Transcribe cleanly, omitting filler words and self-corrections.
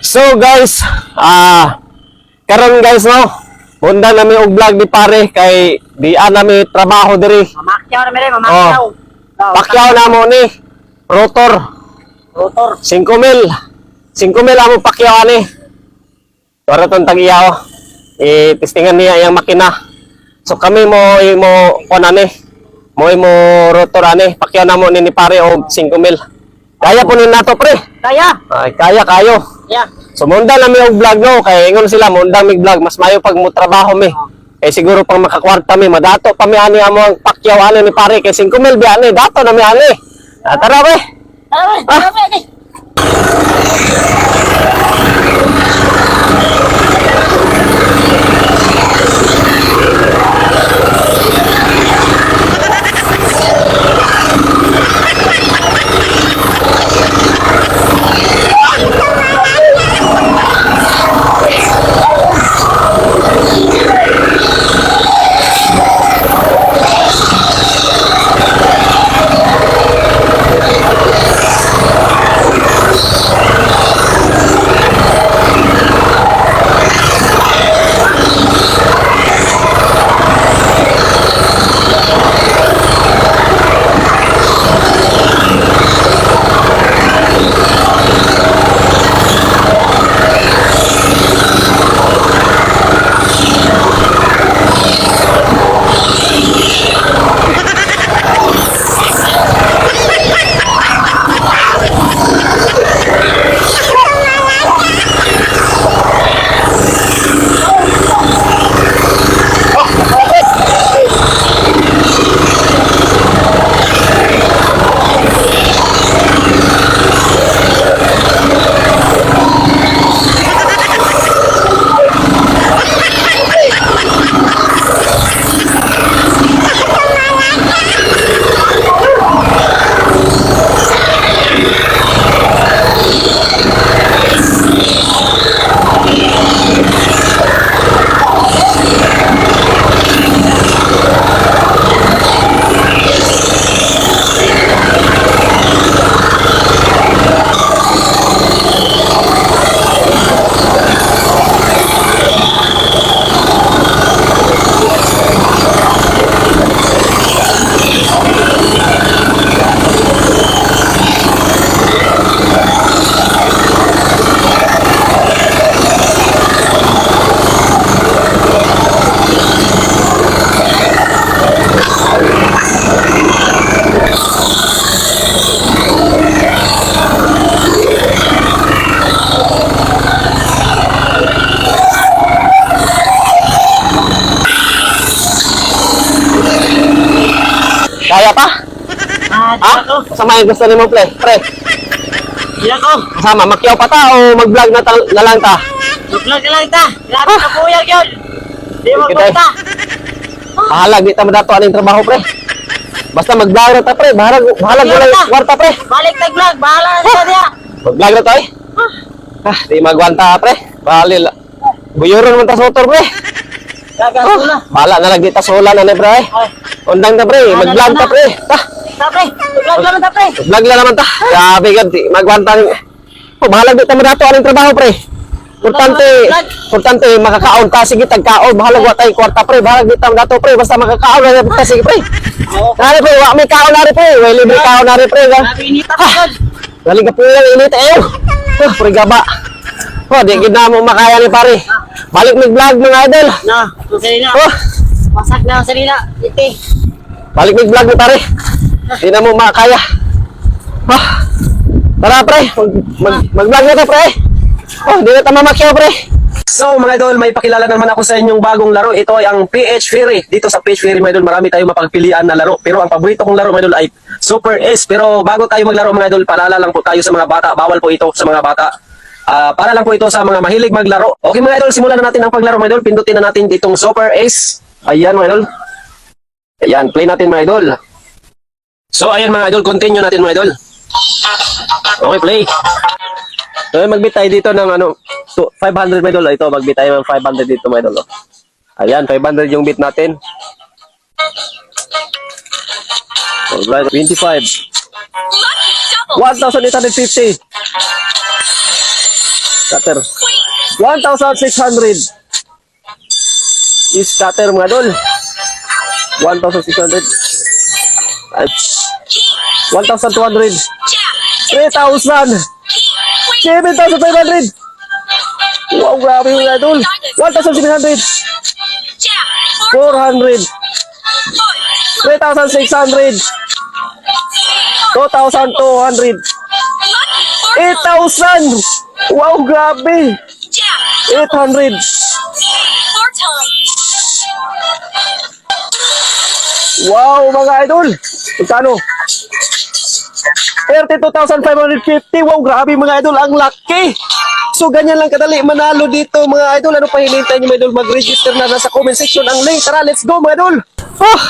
So guys, karon guys no, munda nami og vlog ni pare kay di nami trabaho diri. Mamakyaw na mere, mamakyaw. Pakyaw na mo ni rotor. Rotor. 5,000. 5,000 amo pakyaw ani. Para ton tag-iyaw. Testingan niya yang makina. So kami mo konani. Mo rotor ani, pakyaw na mo ni pare og 5,000. Kaya po nina to pre. Kaya. Ay, kaya kayo. Yeah. So munda na mi og vlog no kay ingon sila munda mi vlog mas mayo pag mo trabaho mi. Eh siguro pang makakwarta mi madato pa mi ani amo ang pakyaw ani ni pare kay 5,000 bi ani dato na mi ani. Tara be. Tara be. Kaya pa? Sama yung gusto ni mo pre. Iya ko. Sama makyaw pa ta o mag-vlog na lang ta. Vlog lang ta. Grabe ka kuya gyud. Di mo Kita. ta. Bahalag di ta madato aning trabaho pre. Basta mag-vlog na ta pre. Bahalag wala kwarta pre. Balik tag vlog, bahala na diya. Mag-vlog na to eh. Di magwanta pre. Balil. Buyoron man ta sa motor pre. Gagasto na. Bahala na lang di ta sola na ni pre. Undang ta pre, mag-vlog ta pre. Ta pre, vlog lang ta pre. Vlog na naman ta. Grabe gud, magwanta ni. Bahalag di ta madato aning trabaho pre. Importante makakaon ta sige tagkaon. Bahalag wa tay kwarta pre. Bahalag di ta madato pre basta makakaon na ta sige pre. Nari pre, wa may kaon nari pre. Wa libre kaon nari pre. Grabe inita ka gud. Galing ka pulang init ayo. Pre gaba. Di gid na mo makaya ni pare. Balik mig-vlog mga idol. Na, kusay na. Wasak na ang sarila. Iti. Balik mig-vlog ni pare. Di na mo makaya. Tara pre, mag-vlog na ta pre. Di na ta mamakyaw pre. So mga idol, may pakilala naman ako sa inyong bagong laro. Ito ay ang PH Fury. Dito sa PH Fury mga idol, marami tayong mapagpilian na laro. Pero ang paborito kong laro mga idol ay Super S. Pero bago tayo maglaro mga idol, paalala lang po tayo sa mga bata. Bawal po ito sa mga bata. Para lang po ito sa mga mahilig maglaro. Okay mga idol, simulan na natin ang paglaro mga idol. Pindutin na natin itong Super S. Ayan mga idol. Ayan, play natin mga idol. So ayan mga idol, continue natin mga idol. Okay, play. So magbit tayo dito ng 500 mga idol. Ito, magbit tayo ng 500 dito mga idol. Ayan, 500 yung bit natin. Alright, 25. 1,850. Scatter. 1,600. Is scatter mga idol. 1,600. 1,200. 3,000. 7,500. Wow, grabe mga idol. 1,700. 400. 3,600. 2,200. 8,000. Wow, grabe. 800. Wow, mga idol. Magkano? 32,550. Wow, grabe mga idol. Ang laki. So, ganyan lang kadali manalo dito mga idol. Ano pa hinihintay niyo mga idol? Mag-register na nasa comment section ang link. Tara, let's go mga idol. Ah!